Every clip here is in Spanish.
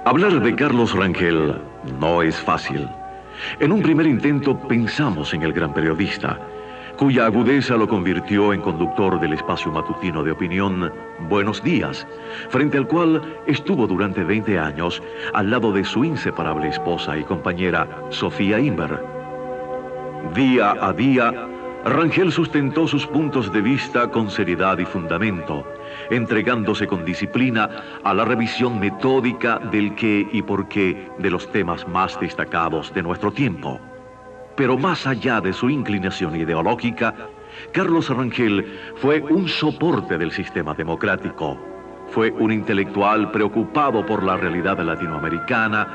Hablar de Carlos Rangel no es fácil. En un primer intento pensamos en el gran periodista, cuya agudeza lo convirtió en conductor del espacio matutino de opinión Buenos Días, frente al cual estuvo durante 20 años al lado de su inseparable esposa y compañera Sofía Inver. Día a día, Rangel sustentó sus puntos de vista con seriedad y fundamento, entregándose con disciplina a la revisión metódica del qué y por qué de los temas más destacados de nuestro tiempo. Pero más allá de su inclinación ideológica, Carlos Rangel fue un soporte del sistema democrático. Fue un intelectual preocupado por la realidad latinoamericana,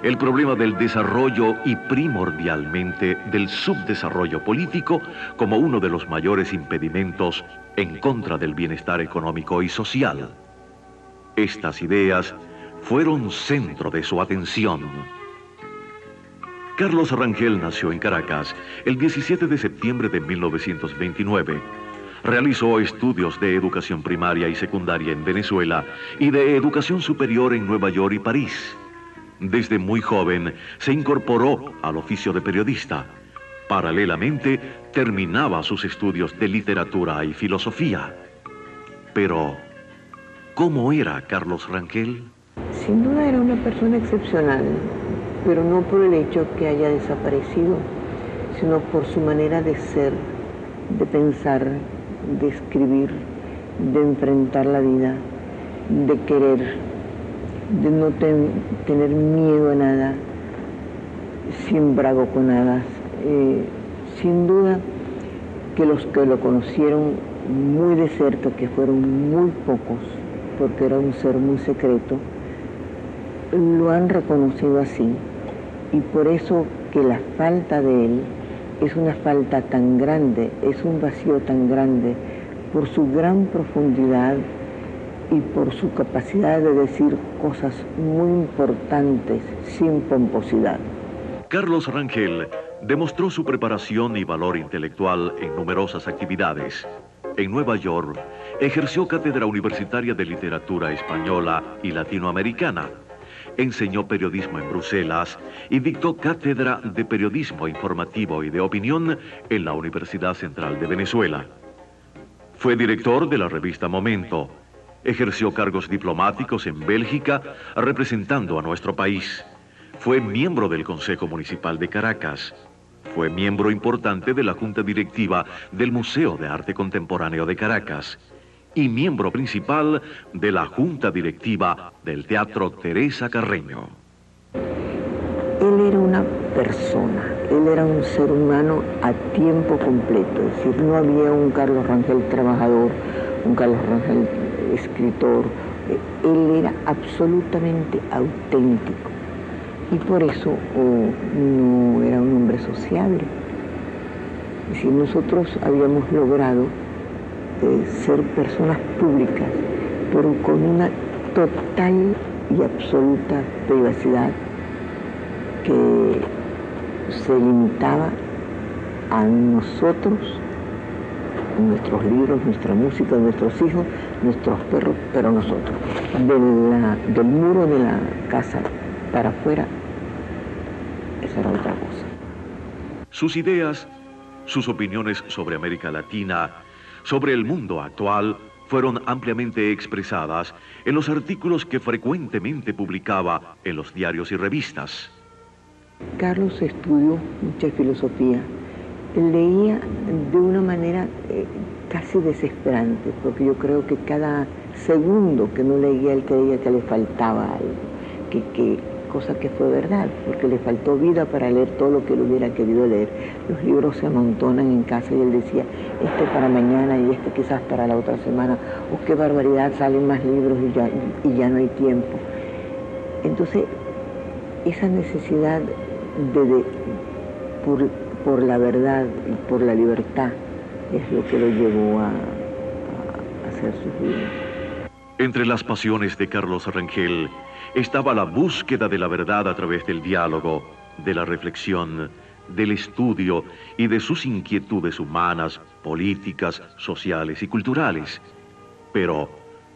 el problema del desarrollo y primordialmente del subdesarrollo político como uno de los mayores impedimentos en contra del bienestar económico y social. Estas ideas fueron centro de su atención. Carlos Rangel nació en Caracas el 17 de septiembre de 1929. Realizó estudios de educación primaria y secundaria en Venezuela y de educación superior en Nueva York y París. Desde muy joven se incorporó al oficio de periodista. Paralelamente, terminaba sus estudios de literatura y filosofía. Pero, ¿cómo era Carlos Rangel? Sin duda era una persona excepcional, pero no por el hecho que haya desaparecido, sino por su manera de ser, de pensar, de escribir, de enfrentar la vida, de querer, de no tener miedo a nada, sin bravuconadas. Sin duda que los que lo conocieron muy de cerca, que fueron muy pocos, porque era un ser muy secreto, lo han reconocido así, y por eso que la falta de él es una falta tan grande, es un vacío tan grande, por su gran profundidad y por su capacidad de decir cosas muy importantes sin pomposidad. Carlos Rangel demostró su preparación y valor intelectual en numerosas actividades. En Nueva York, ejerció cátedra universitaria de literatura española y latinoamericana. Enseñó periodismo en Bruselas y dictó cátedra de periodismo informativo y de opinión en la Universidad Central de Venezuela. Fue director de la revista Momento. Ejerció cargos diplomáticos en Bélgica, representando a nuestro país. Fue miembro del Consejo Municipal de Caracas. Fue miembro importante de la Junta Directiva del Museo de Arte Contemporáneo de Caracas y miembro principal de la Junta Directiva del Teatro Teresa Carreño. Él era una persona, él era un ser humano a tiempo completo, es decir, no había un Carlos Rangel trabajador, un Carlos Rangel escritor, él era absolutamente auténtico y por eso no era un hombre sociable. Es decir, nosotros habíamos logrado ser personas públicas, pero con una total y absoluta privacidad que se limitaba a nosotros, nuestros libros, nuestra música, nuestros hijos, nuestros perros, pero nosotros. Del muro de la casa para afuera, esa era otra cosa. Sus ideas, sus opiniones sobre América Latina, sobre el mundo actual, fueron ampliamente expresadas en los artículos que frecuentemente publicaba en los diarios y revistas. Carlos estudió mucha filosofía. Leía de una manera casi desesperante, porque yo creo que cada segundo que no leía él creía que le faltaba algo, cosa que fue verdad, porque le faltó vida para leer todo lo que él hubiera querido leer. Los libros se amontonan en casa y él decía, este para mañana y este quizás para la otra semana, o qué barbaridad, salen más libros y ya no hay tiempo. Entonces, esa necesidad por la verdad y por la libertad es lo que lo llevó a hacer sus libros. Entre las pasiones de Carlos Rangel estaba la búsqueda de la verdad a través del diálogo, de la reflexión, del estudio y de sus inquietudes humanas, políticas, sociales y culturales. Pero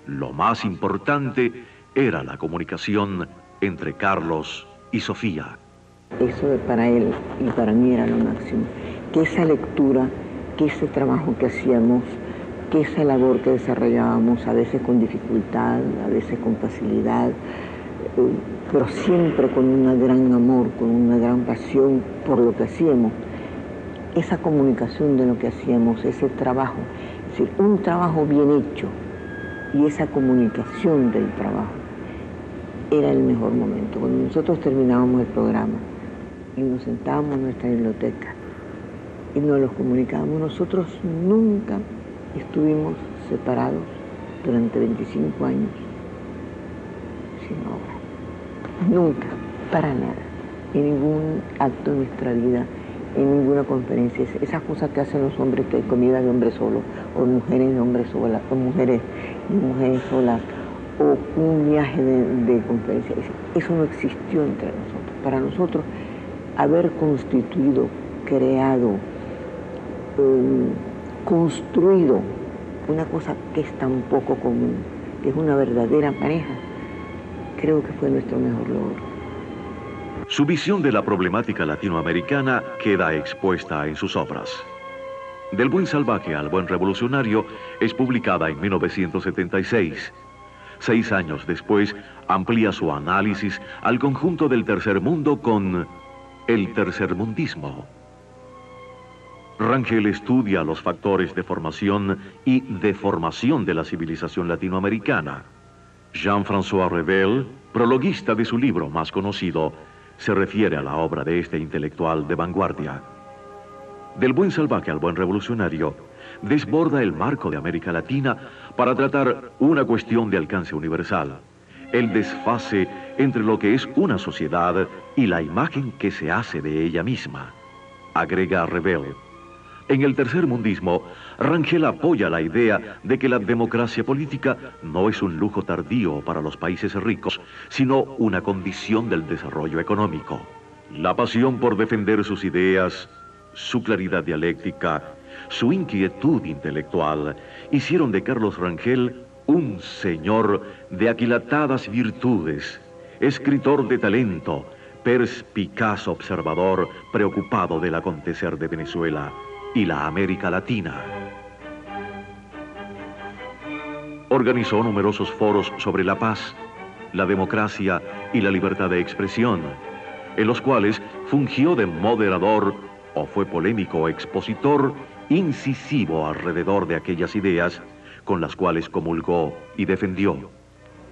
lo más importante era la comunicación entre Carlos y Sofía. Eso para él y para mí era lo máximo. Que esa lectura, que ese trabajo que hacíamos, que esa labor que desarrollábamos, a veces con dificultad, a veces con facilidad, pero siempre con un gran amor, con una gran pasión por lo que hacíamos, esa comunicación de lo que hacíamos, ese trabajo, es decir, un trabajo bien hecho y esa comunicación del trabajo, era el mejor momento. Cuando nosotros terminábamos el programa y nos sentábamos en nuestra biblioteca y nos los comunicábamos, nosotros nunca estuvimos separados durante 25 años sin obra. Nunca, para nada, en ningún acto de nuestra vida, en ninguna conferencia. Esas cosas que hacen los hombres, que hay comida de hombres solos, o mujeres de hombres solas, o mujeres de mujeres solas, o un viaje de conferencia. Eso no existió entre nosotros. Para nosotros, haber constituido, creado, construido una cosa que es tan poco común, que es una verdadera pareja, creo que fue nuestro mejor logro. Su visión de la problemática latinoamericana queda expuesta en sus obras. Del buen salvaje al buen revolucionario es publicada en 1976. 6 años después, amplía su análisis al conjunto del tercer mundo con el tercermundismo. Rangel estudia los factores de formación y deformación de la civilización latinoamericana. Jean-François Revel, prologuista de su libro más conocido, se refiere a la obra de este intelectual de vanguardia. Del buen salvaje al buen revolucionario, desborda el marco de América Latina para tratar una cuestión de alcance universal: el desfase entre lo que es una sociedad y la imagen que se hace de ella misma. Agrega Revel. En el tercermundismo, Rangel apoya la idea de que la democracia política no es un lujo tardío para los países ricos, sino una condición del desarrollo económico. La pasión por defender sus ideas, su claridad dialéctica, su inquietud intelectual, hicieron de Carlos Rangel un señor de aquilatadas virtudes, escritor de talento, perspicaz observador, preocupado del acontecer de Venezuela y la América Latina. Organizó numerosos foros sobre la paz, la democracia y la libertad de expresión, en los cuales fungió de moderador o fue polémico expositor incisivo alrededor de aquellas ideas con las cuales comulgó y defendió.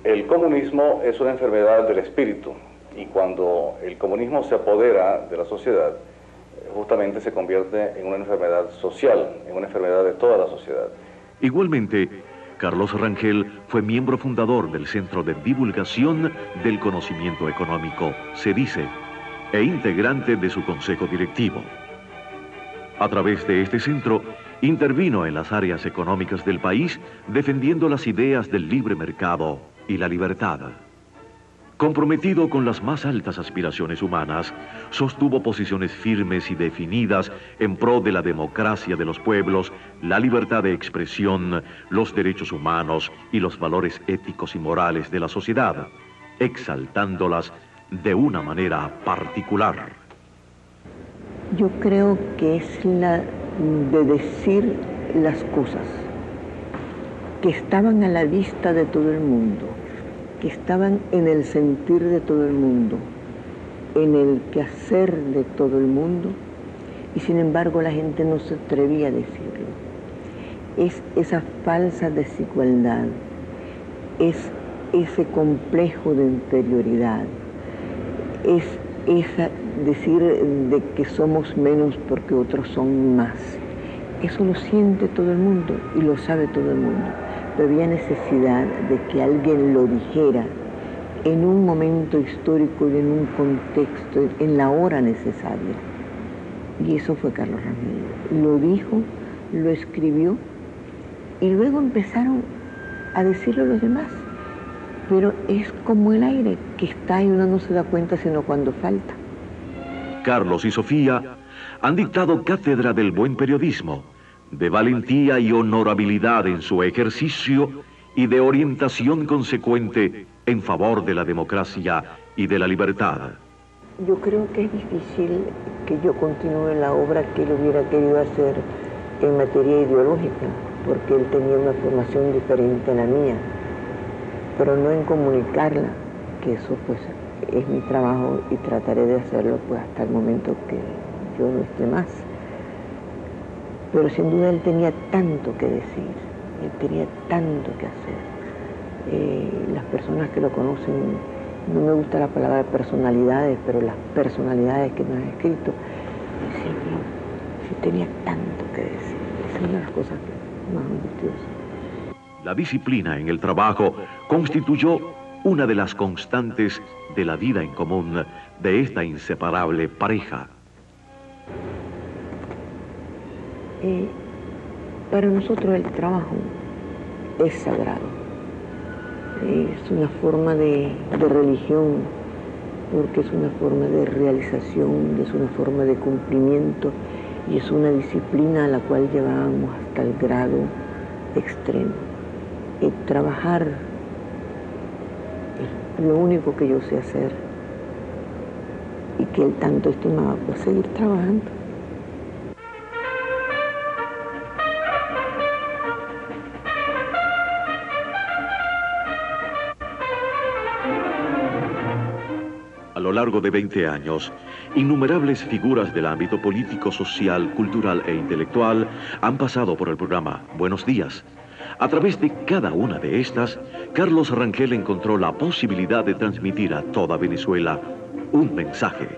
El comunismo es una enfermedad del espíritu, y cuando el comunismo se apodera de la sociedad, justamente se convierte en una enfermedad social, en una enfermedad de toda la sociedad. Igualmente, Carlos Rangel fue miembro fundador del Centro de Divulgación del Conocimiento Económico, CEDICE, e integrante de su consejo directivo. A través de este centro, intervino en las áreas económicas del país, defendiendo las ideas del libre mercado y la libertad. Comprometido con las más altas aspiraciones humanas, sostuvo posiciones firmes y definidas en pro de la democracia de los pueblos, la libertad de expresión, los derechos humanos y los valores éticos y morales de la sociedad, exaltándolas de una manera particular. Yo creo que es la de decir las cosas que estaban a la vista de todo el mundo, que estaban en el sentir de todo el mundo, en el quehacer de todo el mundo, y sin embargo la gente no se atrevía a decirlo. Es esa falsa desigualdad, es ese complejo de inferioridad, es esa decir de que somos menos porque otros son más. Eso lo siente todo el mundo y lo sabe todo el mundo. Pero había necesidad de que alguien lo dijera en un momento histórico y en un contexto, en la hora necesaria. Y eso fue Carlos Rangel. Lo dijo, lo escribió y luego empezaron a decirlo los demás. Pero es como el aire que está y uno no se da cuenta sino cuando falta. Carlos y Sofía han dictado cátedra del buen periodismo, de valentía y honorabilidad en su ejercicio y de orientación consecuente en favor de la democracia y de la libertad. Yo creo que es difícil que yo continúe la obra que él hubiera querido hacer en materia ideológica, porque él tenía una formación diferente a la mía, pero no en comunicarla, que eso pues es mi trabajo y trataré de hacerlo pues hasta el momento que yo no esté más. Pero sin duda él tenía tanto que decir, él tenía tanto que hacer. Las personas que lo conocen, no me gusta la palabra personalidades, pero las personalidades que me han escrito, decían que sí tenía tanto que decir. Esa es una de las cosas más angustiosas. La disciplina en el trabajo constituyó una de las constantes de la vida en común de esta inseparable pareja. Para nosotros el trabajo es sagrado, es una forma de religión, porque es una forma de realización, es una forma de cumplimiento y es una disciplina a la cual llevábamos hasta el grado extremo. Trabajar es lo único que yo sé hacer y que él tanto estimaba, pues seguir trabajando. A lo largo de 20 años, innumerables figuras del ámbito político, social, cultural e intelectual han pasado por el programa Buenos Días. A través de cada una de estas, Carlos Rangel encontró la posibilidad de transmitir a toda Venezuela un mensaje.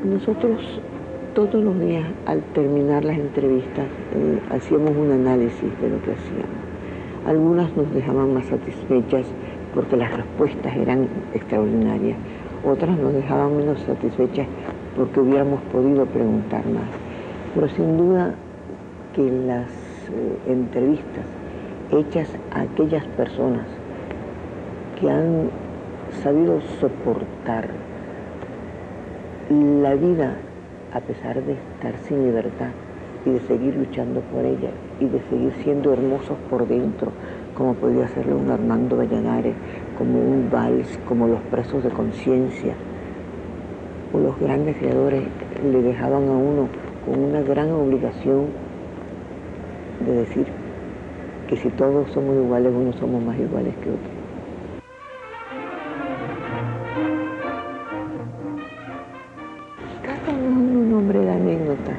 Nosotros todos los días, al terminar las entrevistas, hacíamos un análisis de lo que hacíamos. Algunas nos dejaban más satisfechas porque las respuestas eran extraordinarias. Otras nos dejaban menos satisfechas porque hubiéramos podido preguntar más. Pero sin duda que las entrevistas hechas a aquellas personas que han sabido soportar la vida a pesar de estar sin libertad y de seguir luchando por ella y de seguir siendo hermosos por dentro, como podía hacerlo un Armando Valladares, como un Valls, como los presos de conciencia, o los grandes creadores le dejaban a uno con una gran obligación de decir que si todos somos iguales, unos somos más iguales que otros. Carlos no es un hombre de anécdotas.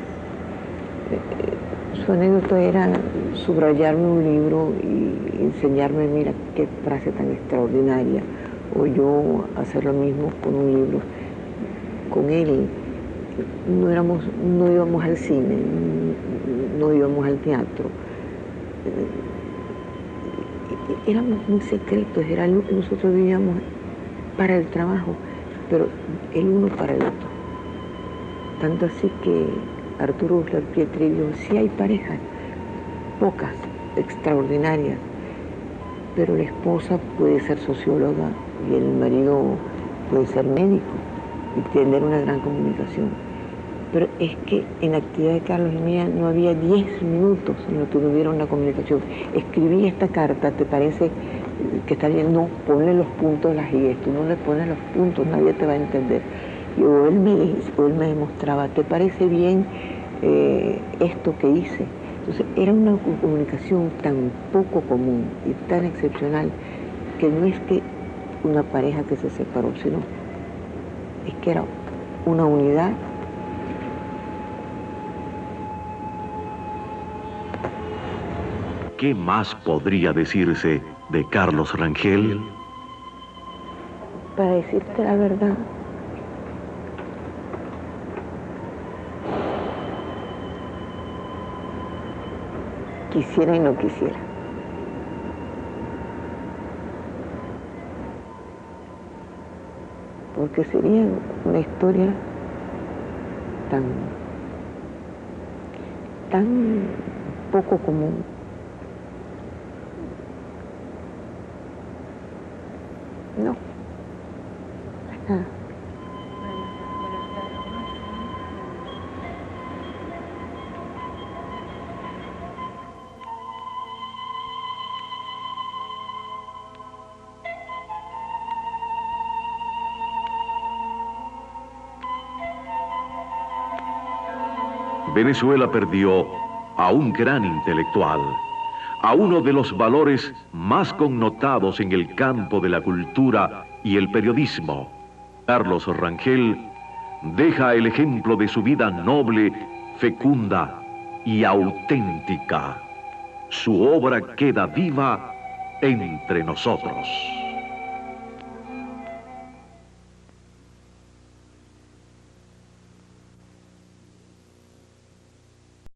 Su anécdota era subrayarme un libro y enseñarme, mira qué frase tan extraordinaria, o yo hacer lo mismo con un libro. Con él no íbamos al cine, no íbamos al teatro. Éramos muy secretos, nosotros vivíamos para el trabajo, pero el uno para el otro. Tanto así que Arturo Uslar Pietri dijo, sí hay parejas, pocas, extraordinarias, pero la esposa puede ser socióloga y el marido puede ser médico y tener una gran comunicación. Pero es que en la actividad de Carlos y mía no había 10 minutos en los que no hubiera una comunicación. Escribí esta carta, ¿te parece que está bien? No, ponle los puntos, las IES, tú no le pones los puntos, nadie te va a entender. O él me demostraba, ¿te parece bien esto que hice? Entonces era una comunicación tan poco común y tan excepcional que no es que una pareja que se separó, sino es que era una unidad. ¿Qué más podría decirse de Carlos Rangel? Para decirte la verdad, quisiera y no quisiera. Porque sería una historia tan poco común. No. Nada. Venezuela perdió a un gran intelectual, a uno de los valores más connotados en el campo de la cultura y el periodismo. Carlos Rangel deja el ejemplo de su vida noble, fecunda y auténtica. Su obra queda viva entre nosotros.